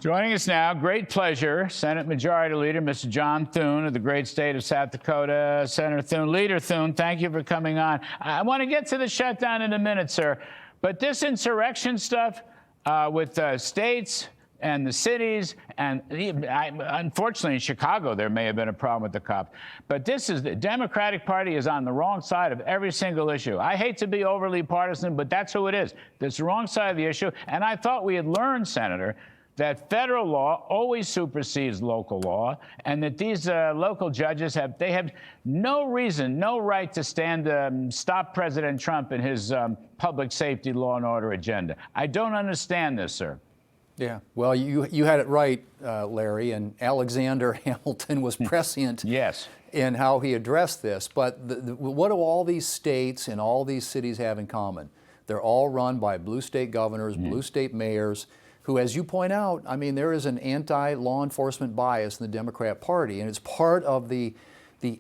Joining us now, great pleasure, Senate Majority Leader Mr. John Thune of the great state of South Dakota. Senator Thune, Leader Thune, thank you for coming on. I want to get to the shutdown in a minute, sir, but this insurrection stuff with states and the cities, and unfortunately in Chicago there may have been a problem with the cops, but the Democratic Party is on the wrong side of every single issue. I hate to be overly partisan, but that's who it is. It's the wrong side of the issue, and I thought we had learned, Senator, that federal law always supersedes local law, and that these local judges have no reason, no right to stop President Trump in his public safety, law and order agenda. I don't understand this, sir. Yeah, well, you had it right, Larry, and Alexander Hamilton was prescient yes. in how he addressed this. But what do all these states and all these cities have in common? They're all run by blue state governors, blue state mayors, who, as you point out, I mean, there is an anti-law enforcement bias in the Democrat Party, and it's part of the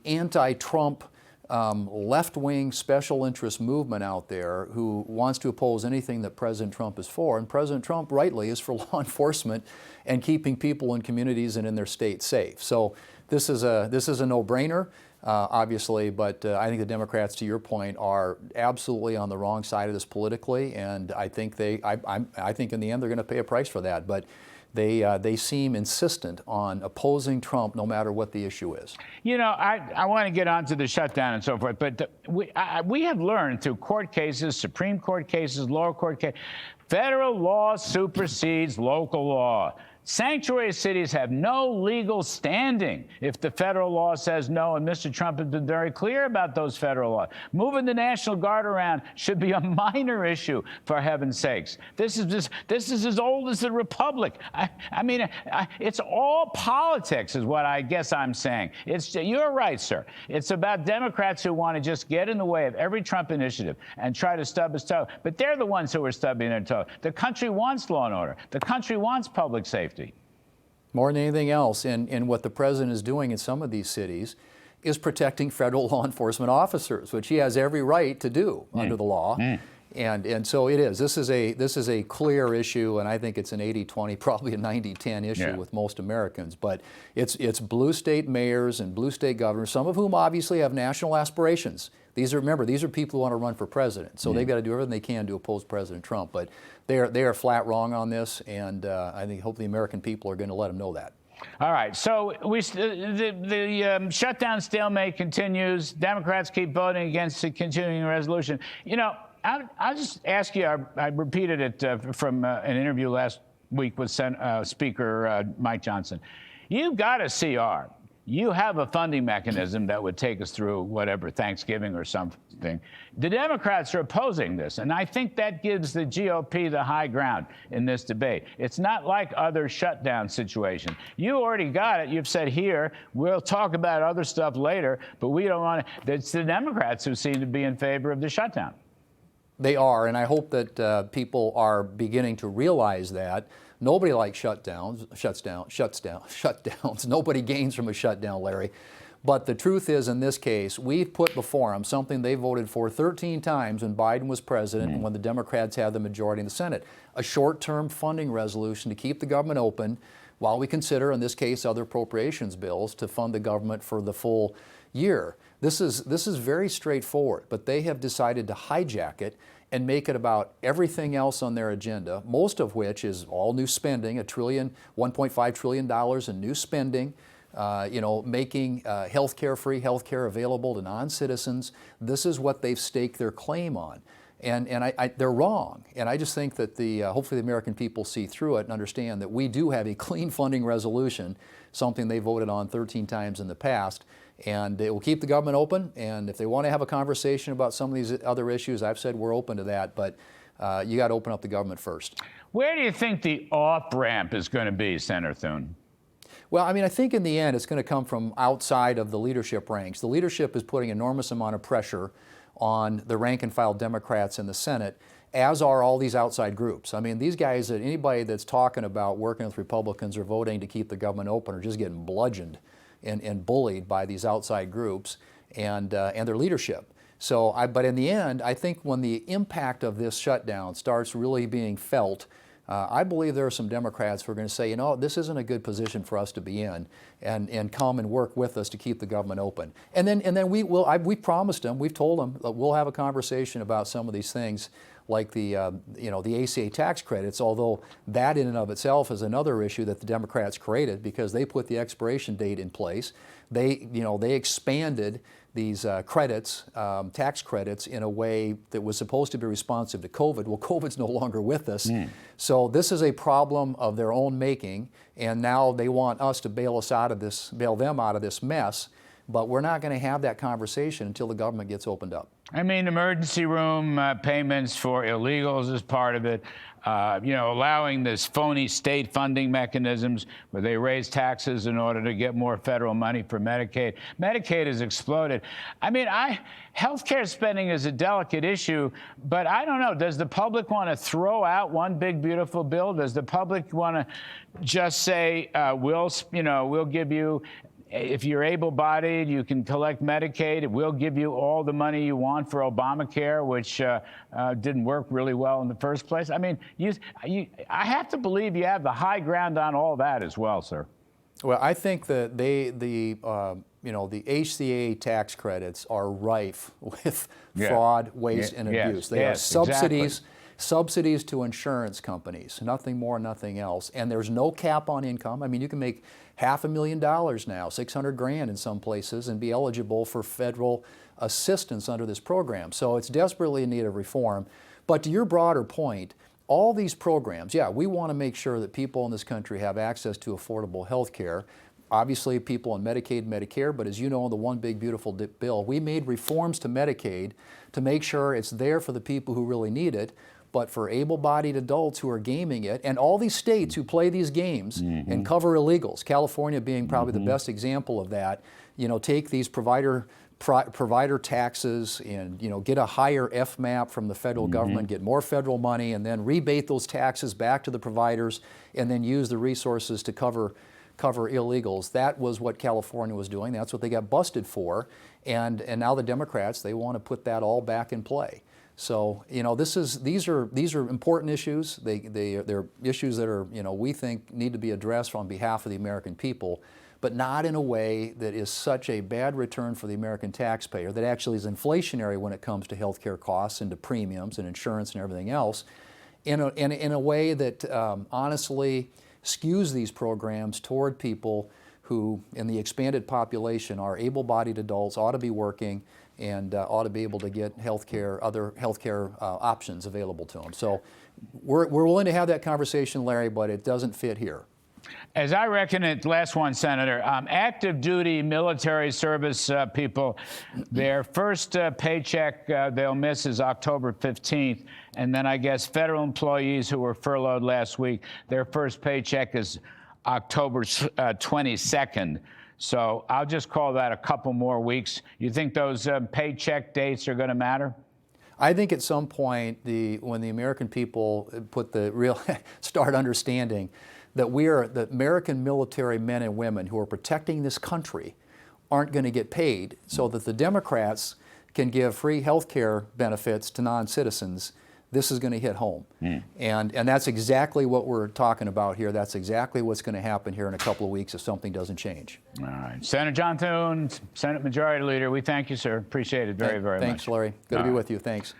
anti-Trump left-wing special interest movement out there who wants to oppose anything that President Trump is for. And President Trump, rightly, is for law enforcement and keeping people in communities and in their state safe. So this is a no-brainer, obviously, but I think the Democrats, to your point, are absolutely on the wrong side of this politically, and I think I think in the end they're going to pay a price for that. But they seem insistent on opposing Trump no matter what the issue is. You know, I want to get on to the shutdown and so forth, but we have learned through court cases, Supreme Court cases, lower court cases, federal law supersedes local law. Sanctuary cities have no legal standing if the federal law says no, and Mr. Trump has been very clear about those federal laws. Moving the National Guard around should be a minor issue, for heaven's sakes. This is as old as the Republic. I mean, it's all politics is what I guess I'm saying. You're right, sir. It's about Democrats who want to just get in the way of every Trump initiative and try to stub his toe. But they're the ones who are stubbing their toe. The country wants law and order. The country wants public safety. More than anything else, and what the president is doing in some of these cities is protecting federal law enforcement officers, which he has every right to do under the law. And so it is. This is a clear issue, and I think it's an 80-20, probably a 90-10 issue with most Americans. But it's blue state mayors and blue state governors, some of whom obviously have national aspirations. Remember, these are people who want to run for president, so they've got to do everything they can to oppose President Trump. But they are flat wrong on this, and I think hopefully the American people are going to let them know that. All right, so the shutdown stalemate continues. Democrats keep voting against the continuing resolution. You know, I'll just ask you, I repeated it from an interview last week with Speaker Mike Johnson. You've got a CR. You have a funding mechanism that would take us through whatever, Thanksgiving or something. The Democrats are opposing this, and I think that gives the GOP the high ground in this debate. It's not like other shutdown situations. You already got it. You've said here, we'll talk about other stuff later, but we don't want to. It's the Democrats who seem to be in favor of the shutdown. They are, and I hope that people are beginning to realize that. Nobody likes shutdowns. Nobody gains from a shutdown, Larry. But the truth is, in this case, we've put before them something they voted for 13 times when Biden was president and when the Democrats had the majority in the Senate, a short-term funding resolution to keep the government open while we consider, in this case, other appropriations bills to fund the government for the full year. This is very straightforward, but they have decided to hijack it and make it about everything else on their agenda, most of which is all new spending, $1.5 trillion in new spending, making free health care available to non-citizens. This is what they've staked their claim on. And they're wrong. And I just think that hopefully the American people see through it and understand that we do have a clean funding resolution, something they voted on 13 times in the past. And it will keep the government open. And if they want to have a conversation about some of these other issues, I've said we're open to that. But you got to open up the government first. Where do you think the off-ramp is going to be, Senator Thune? Well, I mean, I think in the end it's going to come from outside of the leadership ranks. The leadership is putting an enormous amount of pressure on the rank-and-file Democrats in the Senate, as are all these outside groups. I mean, these guys, anybody that's talking about working with Republicans or voting to keep the government open are just getting bludgeoned and bullied by these outside groups and their leadership. So, but in the end, I think when the impact of this shutdown starts really being felt I believe there are some Democrats who are going to say, you know, this isn't a good position for us to be in, and come and work with us to keep the government open. And then we promised them, we've told them that we'll have a conversation about some of these things, like the the ACA tax credits. Although that in and of itself is another issue that the Democrats created because they put the expiration date in place. They expanded these credits, tax credits, in a way that was supposed to be responsive to COVID. Well, COVID's no longer with us. So this is a problem of their own making, and now they want us to bail them out of this mess. But we're not going to have that conversation until the government gets opened up. I mean, emergency room payments for illegals is part of it. Allowing this phony state funding mechanisms where they raise taxes in order to get more federal money for Medicaid. Medicaid has exploded. I mean, healthcare spending is a delicate issue, but I don't know. Does the public want to throw out one big, beautiful bill? Does the public want to just say, we'll give you, if you're able-bodied, you can collect Medicaid. We'll give you all the money you want for Obamacare, which didn't work really well in the first place. I mean, I have to believe you have the high ground on all that as well, sir. Well, I think that the HCA tax credits are rife with fraud, waste, and abuse. They are subsidies. Exactly. Subsidies to insurance companies, nothing more, nothing else. And there's no cap on income. I mean, you can make $500,000 now, $600,000 in some places, and be eligible for federal assistance under this program. So it's desperately in need of reform. But to your broader point, all these programs, we want to make sure that people in this country have access to affordable health care. Obviously, people on Medicaid and Medicare, but as you know, in the One Big Beautiful Bill, we made reforms to Medicaid to make sure it's there for the people who really need it, but for able-bodied adults who are gaming it, and all these states who play these games and cover illegals, California being probably the best example of that, take these provider taxes and get a higher FMAP from the federal government, get more federal money, and then rebate those taxes back to the providers, and then use the resources to cover illegals. That was what California was doing. That's what they got busted for, and now the Democrats, they want to put that all back in play. So these are important issues. They're issues that are we think need to be addressed on behalf of the American people, but not in a way that is such a bad return for the American taxpayer that actually is inflationary when it comes to health care costs and to premiums and insurance and everything else, in a way that honestly skews these programs toward people who, in the expanded population, are able-bodied adults, ought to be working, and ought to be able to get other health care options available to them. So we're willing to have that conversation, Larry, but it doesn't fit here. As I reckon it, last one, Senator, active duty military service people, their first paycheck they'll miss is October 15th. And then I guess federal employees who were furloughed last week, their first paycheck is October 22nd. So I'll just call that a couple more weeks. You think those paycheck dates are going to matter? I think at some point, when the American people start understanding that the American military men and women who are protecting this country aren't going to get paid, so that the Democrats can give free health care benefits to non-citizens, this is going to hit home. And that's exactly what we're talking about here. That's exactly what's going to happen here in a couple of weeks if something doesn't change. All right. Senator John Thune, Senate Majority Leader, we thank you, sir. Appreciate it very much. Thanks, Larry. Good to be with you. Thanks.